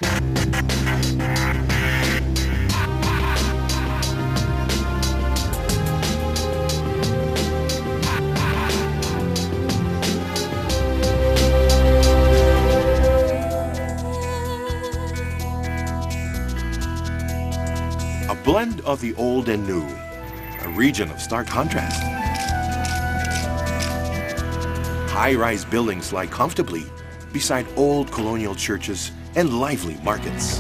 A blend of the old and new, a region of stark contrast. High-rise buildings lie comfortably beside old colonial churches and lively markets.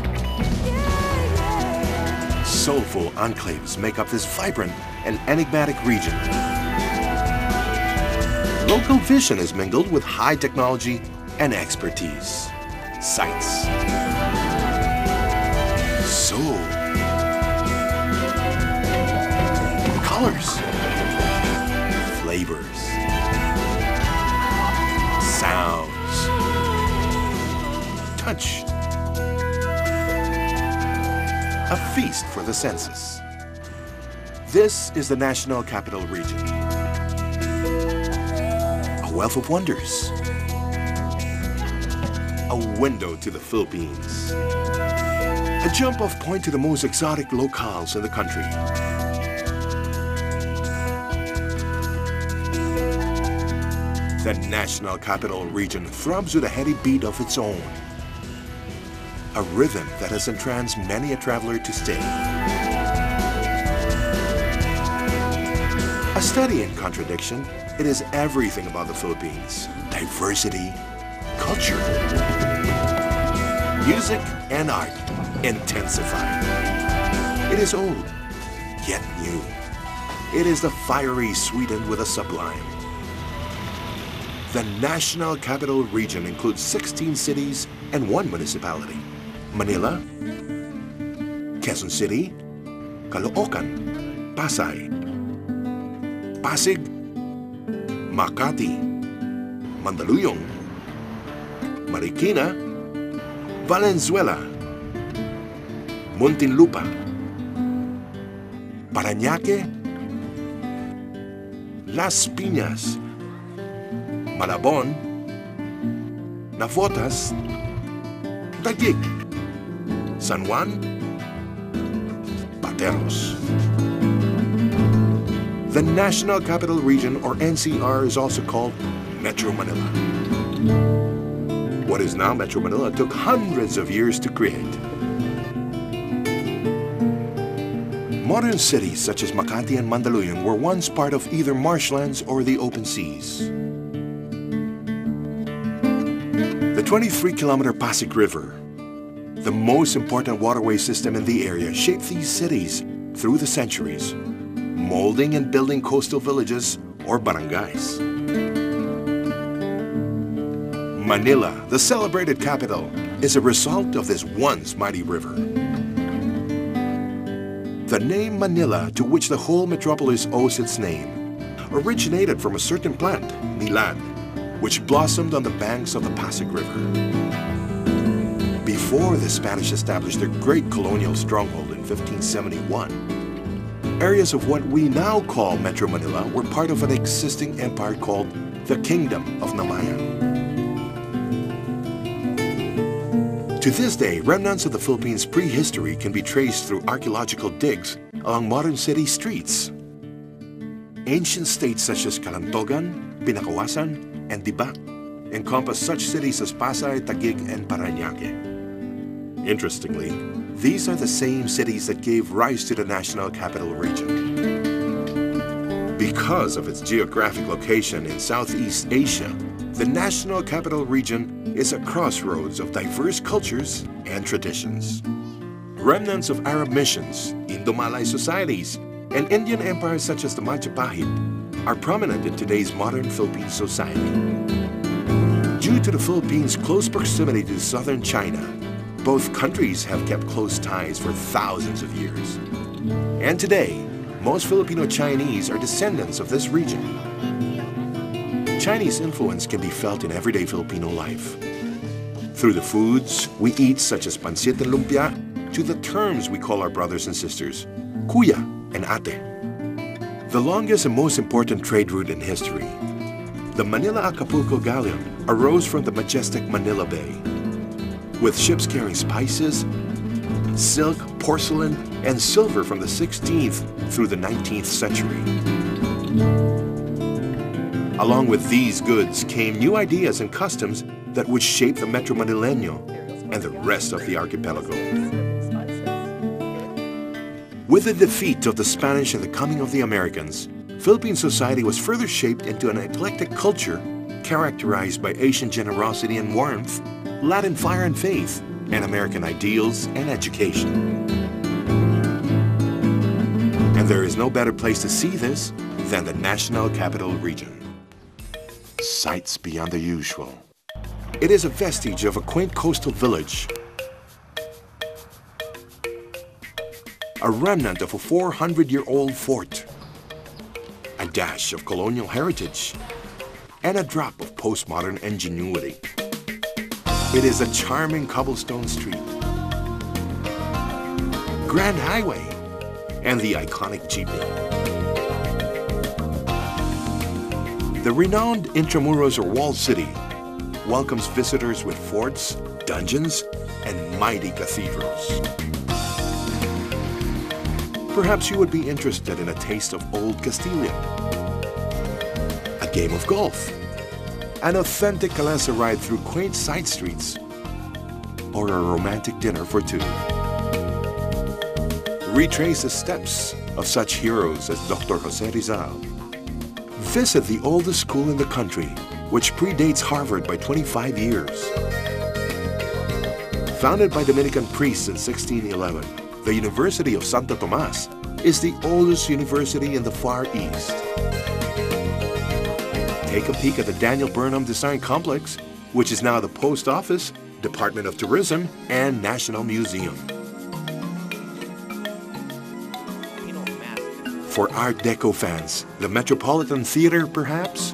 Soulful enclaves make up this vibrant and enigmatic region. Local vision is mingled with high technology and expertise. Sights. Soul. Colors. Flavors. Sounds. Touch. A feast for the senses. This is the National Capital Region. A wealth of wonders. A window to the Philippines. A jump-off point to the most exotic locales in the country. The National Capital Region throbs with a heady beat of its own. A rhythm that has entranced many a traveler to stay. A study in contradiction, it is everything about the Philippines. Diversity, culture, music and art intensified. It is old, yet new. It is the fiery sweetened with a sublime. The National Capital Region includes 16 cities and 1 municipality. Manila, Quezon City, Caloocan, Pasay, Pasig, Makati, Mandaluyong, Marikina, Valenzuela, Muntinlupa, Parañaque, Las Piñas, Malabon, Navotas, Taguig, San Juan, Pateros. The National Capital Region, or NCR, is also called Metro Manila. What is now Metro Manila took hundreds of years to create. Modern cities such as Makati and Mandaluyong were once part of either marshlands or the open seas. The 23-kilometer Pasig River, the most important waterway system in the area, shaped these cities through the centuries, molding and building coastal villages or barangays. Manila, the celebrated capital, is a result of this once mighty river. The name Manila, to which the whole metropolis owes its name, originated from a certain plant, nilan, which blossomed on the banks of the Pasig River. Before the Spanish established their great colonial stronghold in 1571, areas of what we now call Metro Manila were part of an existing empire called the Kingdom of Namayan. To this day, remnants of the Philippines' prehistory can be traced through archaeological digs along modern city streets. Ancient states such as Calantogan, Pinakawasan, and Diba encompass such cities as Pasay, Taguig, and Parañaque. Interestingly, these are the same cities that gave rise to the National Capital Region. Because of its geographic location in Southeast Asia, the National Capital Region is a crossroads of diverse cultures and traditions. Remnants of Arab missions, Indo-Malay societies, and Indian empires such as the Majapahit are prominent in today's modern Philippine society. Due to the Philippines' close proximity to southern China, both countries have kept close ties for thousands of years. And today, most Filipino Chinese are descendants of this region. Chinese influence can be felt in everyday Filipino life. Through the foods we eat, such as pancit and lumpia, to the terms we call our brothers and sisters, kuya and ate. The longest and most important trade route in history, the Manila-Acapulco Galleon, arose from the majestic Manila Bay. with ships carrying spices, silk, porcelain, and silver from the 16th through the 19th century. Along with these goods came new ideas and customs that would shape the Metro Manileño and the rest of the archipelago. With the defeat of the Spanish and the coming of the Americans, Philippine society was further shaped into an eclectic culture characterized by Asian generosity and warmth, Latin fire and faith, and American ideals and education. And there is no better place to see this than the National Capital Region. Sights beyond the usual. It is a vestige of a quaint coastal village, a remnant of a 400-year-old fort, a dash of colonial heritage, and a drop of postmodern ingenuity. It is a charming cobblestone street, grand highway, and the iconic jeepney. The renowned Intramuros or Walled City welcomes visitors with forts, dungeons, and mighty cathedrals. Perhaps you would be interested in a taste of old Castilian, a game of golf, an authentic calesa ride through quaint side streets, or a romantic dinner for two. Retrace the steps of such heroes as Dr. Jose Rizal. Visit the oldest school in the country, which predates Harvard by 25 years. Founded by Dominican priests in 1611, the University of Santo Tomas is the oldest university in the Far East. Take a peek at the Daniel Burnham Design Complex, which is now the Post Office, Department of Tourism, and National Museum. For Art Deco fans, the Metropolitan Theater, perhaps?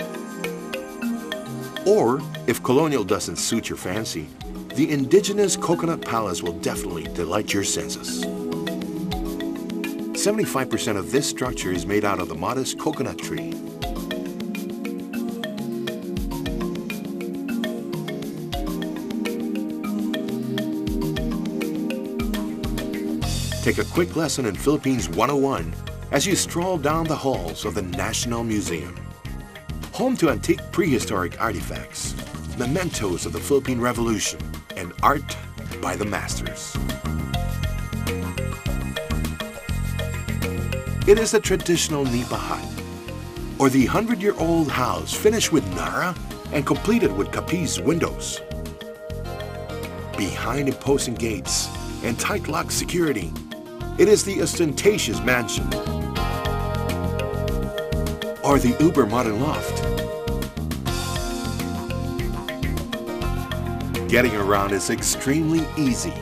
Or, if colonial doesn't suit your fancy, the indigenous Coconut Palace will definitely delight your senses. 75% of this structure is made out of the modest coconut tree. Take a quick lesson in Philippines 101 as you stroll down the halls of the National Museum. Home to antique prehistoric artifacts, mementos of the Philippine Revolution, and art by the masters. It is a traditional nipa hut, or the 100-year-old house finished with nara and completed with capiz windows. Behind imposing gates and tight-locked security, it is the ostentatious mansion, or the uber-modern loft. Getting around is extremely easy.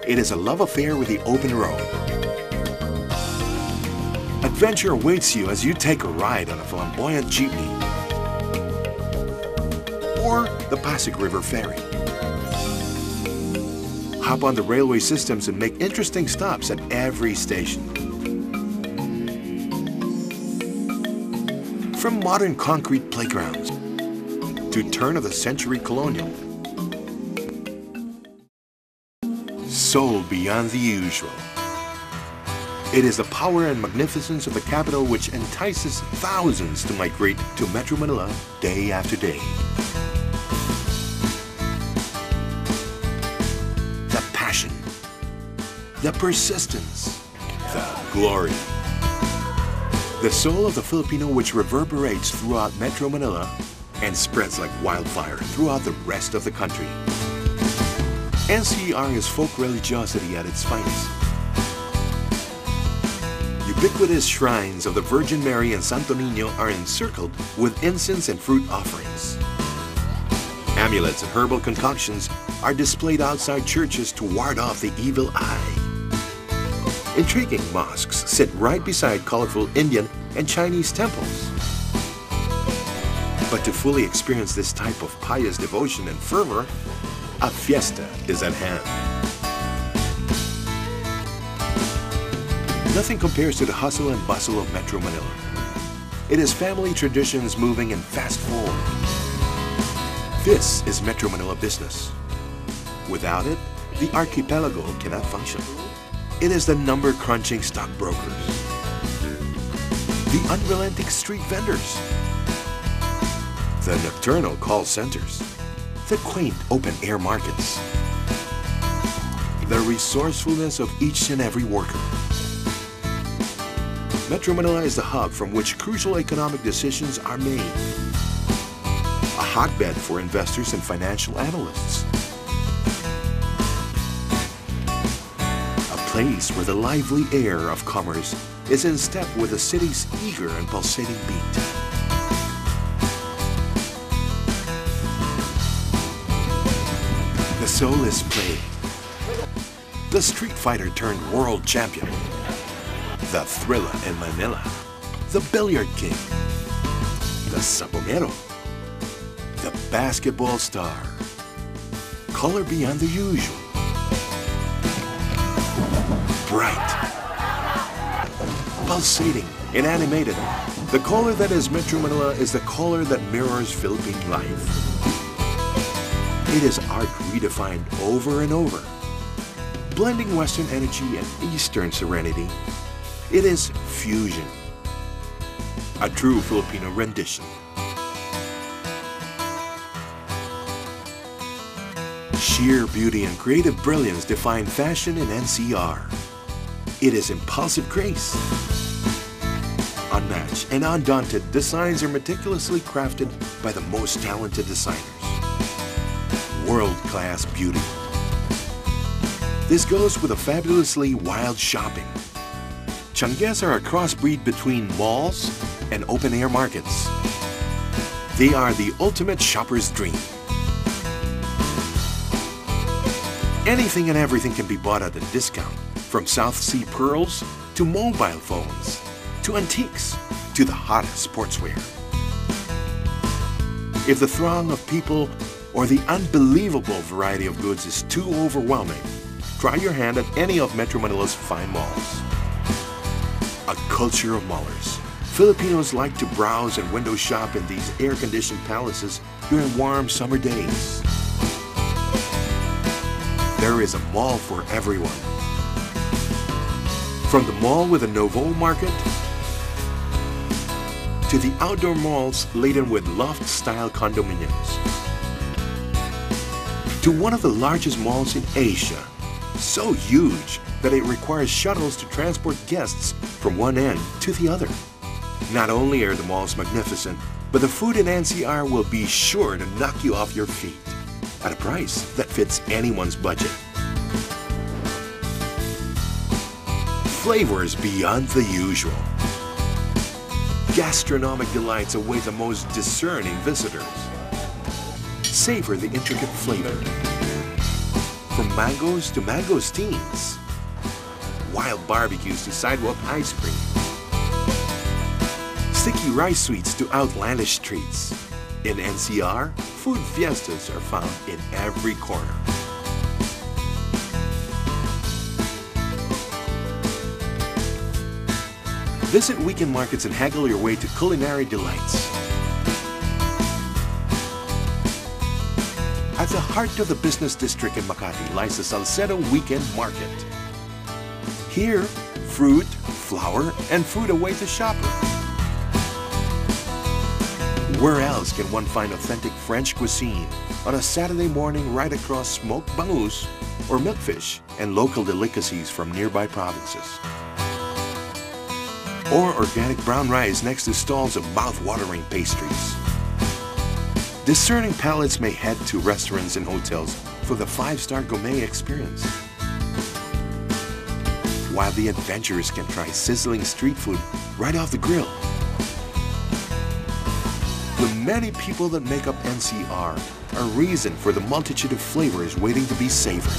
It is a love affair with the open road. Adventure awaits you as you take a ride on a flamboyant jeepney or the Pasig River Ferry. Hop on the railway systems and make interesting stops at every station. From modern concrete playgrounds to turn-of-the-century colonial, so beyond the usual. It is the power and magnificence of the capital which entices thousands to migrate to Metro Manila day after day. The passion, the persistence, the glory. The soul of the Filipino which reverberates throughout Metro Manila and spreads like wildfire throughout the rest of the country. NCR is folk religiosity at its finest. Ubiquitous shrines of the Virgin Mary and Santo Niño are encircled with incense and fruit offerings. Amulets and herbal concoctions are displayed outside churches to ward off the evil eye. Intriguing mosques sit right beside colorful Indian and Chinese temples. But to fully experience this type of pious devotion and fervor, a fiesta is at hand. Nothing compares to the hustle and bustle of Metro Manila. It is family traditions moving in fast forward. This is Metro Manila business. Without it, the archipelago cannot function. It is the number-crunching stockbrokers, the unrelenting street vendors, the nocturnal call centers, the quaint open-air markets, the resourcefulness of each and every worker. Metro Manila is the hub from which crucial economic decisions are made. A hotbed for investors and financial analysts. A place where the lively air of commerce is in step with the city's eager and pulsating beat. The soul is playing. The street fighter turned world champion. The thriller in Manila. The billiard king. The sabongero. The basketball star. Color beyond the usual. Bright. Pulsating and animated. The color that is Metro Manila is the color that mirrors Philippine life. It is art redefined over and over. Blending Western energy and Eastern serenity, it is fusion. A true Filipino rendition. Sheer beauty and creative brilliance define fashion in NCR. It is impulsive grace. Unmatched and undaunted, designs are meticulously crafted by the most talented designers. World-class beauty. This goes with a fabulously wild shopping. Changues are a crossbreed between malls and open-air markets. They are the ultimate shopper's dream. Anything and everything can be bought at a discount, from South Sea pearls to mobile phones, to antiques, to the hottest sportswear. If the throng of people or the unbelievable variety of goods is too overwhelming, try your hand at any of Metro Manila's fine malls. A culture of mallers. Filipinos like to browse and window shop in these air-conditioned palaces during warm summer days. There is a mall for everyone. From the mall with a Novo market to the outdoor malls laden with loft-style condominiums, to one of the largest malls in Asia, so huge that it requires shuttles to transport guests from one end to the other. Not only are the malls magnificent, but the food in NCR will be sure to knock you off your feet at a price that fits anyone's budget. Flavors beyond the usual. Gastronomic delights await the most discerning visitors. Savor the intricate flavor. From mangoes to mangosteens, wild barbecues to sidewalk ice cream, sticky rice sweets to outlandish treats. In NCR, food fiestas are found in every corner. Visit weekend markets and haggle your way to culinary delights. At the heart of the business district in Makati lies the Salcedo Weekend Market. Here, fruit, flour, and food await the shopper. Where else can one find authentic French cuisine on a Saturday morning right across smoked bangus or milkfish and local delicacies from nearby provinces? Or organic brown rice next to stalls of mouth-watering pastries. Discerning palates may head to restaurants and hotels for the five-star gourmet experience, while the adventurers can try sizzling street food right off the grill. The many people that make up NCR are reason for the multitude of flavors waiting to be savored.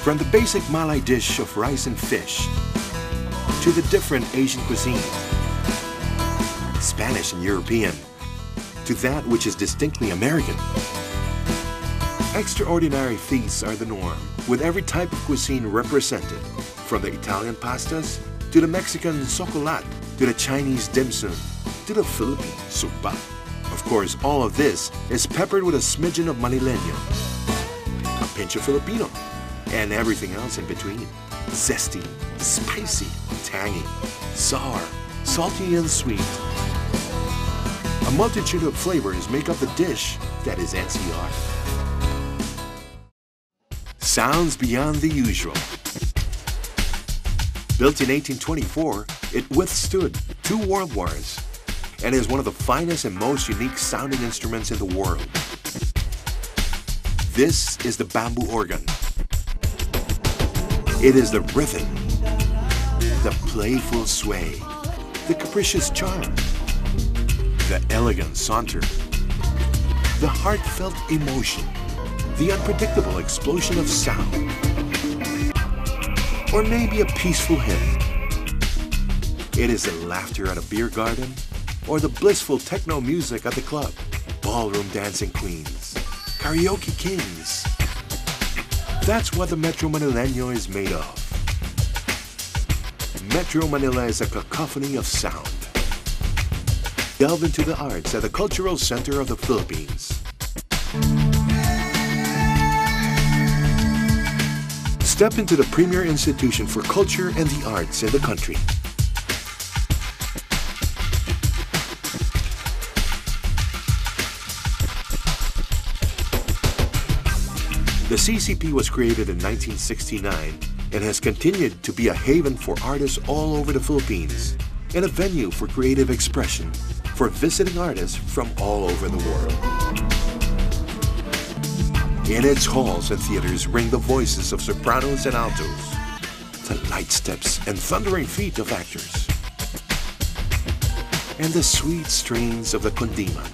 From the basic Malay dish of rice and fish, to the different Asian cuisines, Spanish and European, to that which is distinctly American. Extraordinary feasts are the norm, with every type of cuisine represented, from the Italian pastas, to the Mexican socolat, to the Chinese dim sum, to the Philippine sukbap. Of course, all of this is peppered with a smidgen of Manileño. pinch of Filipino, and everything else in between. Zesty, spicy, tangy, sour, salty, and sweet. A multitude of flavors make up the dish that is NCR. Sounds beyond the usual. Built in 1824, it withstood 2 world wars and is one of the finest and most unique sounding instruments in the world. This is the bamboo organ. It is the rhythm, the playful sway, the capricious charm, the elegant saunter, the heartfelt emotion, the unpredictable explosion of sound, or maybe a peaceful hymn. It is the laughter at a beer garden or the blissful techno music at the club, ballroom dancing queens, karaoke kings. That's what the Metro Manileño is made of. Metro Manila is a cacophony of sound. Delve into the arts at the cultural center of the Philippines. Step into the premier institution for culture and the arts in the country. The CCP was created in 1969 and has continued to be a haven for artists all over the Philippines and a venue for creative expression for visiting artists from all over the world. In its halls and theaters ring the voices of sopranos and altos, the light steps and thundering feet of actors, and the sweet strains of the kundima.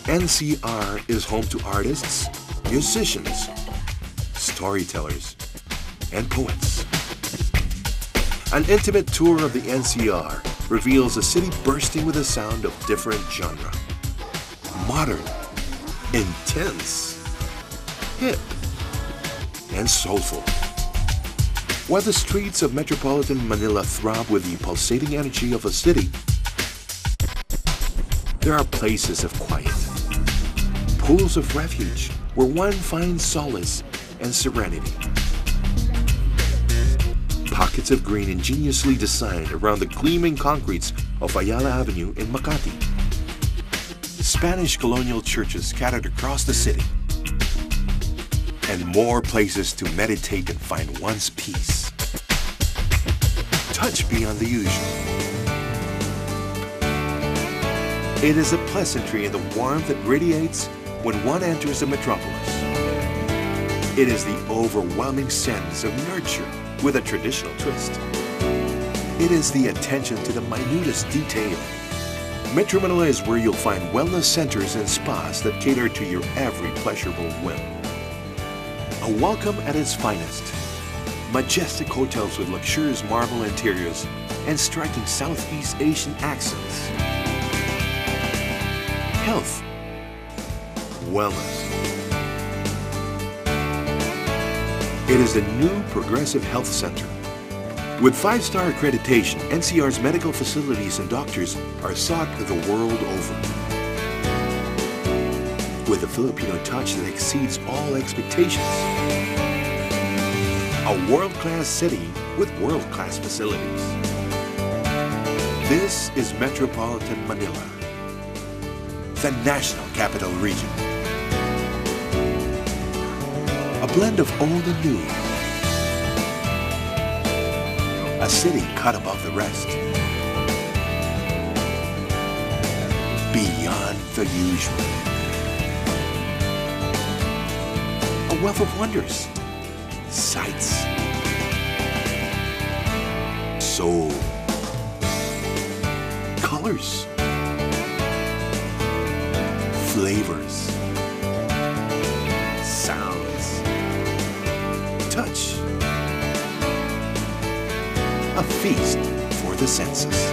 NCR is home to artists, musicians, storytellers, and poets. An intimate tour of the NCR reveals a city bursting with a sound of different genre. Modern, intense, hip, and soulful. While the streets of metropolitan Manila throb with the pulsating energy of a city, there are places of quiet, pools of refuge where one finds solace and serenity. Pockets of green ingeniously designed around the gleaming concretes of Ayala Avenue in Makati. Spanish colonial churches scattered across the city. And more places to meditate and find one's peace. Touch beyond the usual. It is a pleasantry in the warmth that radiates when one enters the metropolis. It is the overwhelming sense of nurture with a traditional twist. It is the attention to the minutest detail. Metro Manila is where you'll find wellness centers and spas that cater to your every pleasurable whim. A welcome at its finest. Majestic hotels with luxurious marble interiors and striking Southeast Asian accents. Health. Wellness. It is the new Progressive Health Center. With 5-star accreditation, NCR's medical facilities and doctors are sought the world over. With a Filipino touch that exceeds all expectations. A world-class city with world-class facilities. This is Metropolitan Manila, the National Capital Region. A blend of old and new. A city cut above the rest. Beyond the usual. A wealth of wonders, sights, soul, colors, flavors, sounds, touch. A feast for the senses.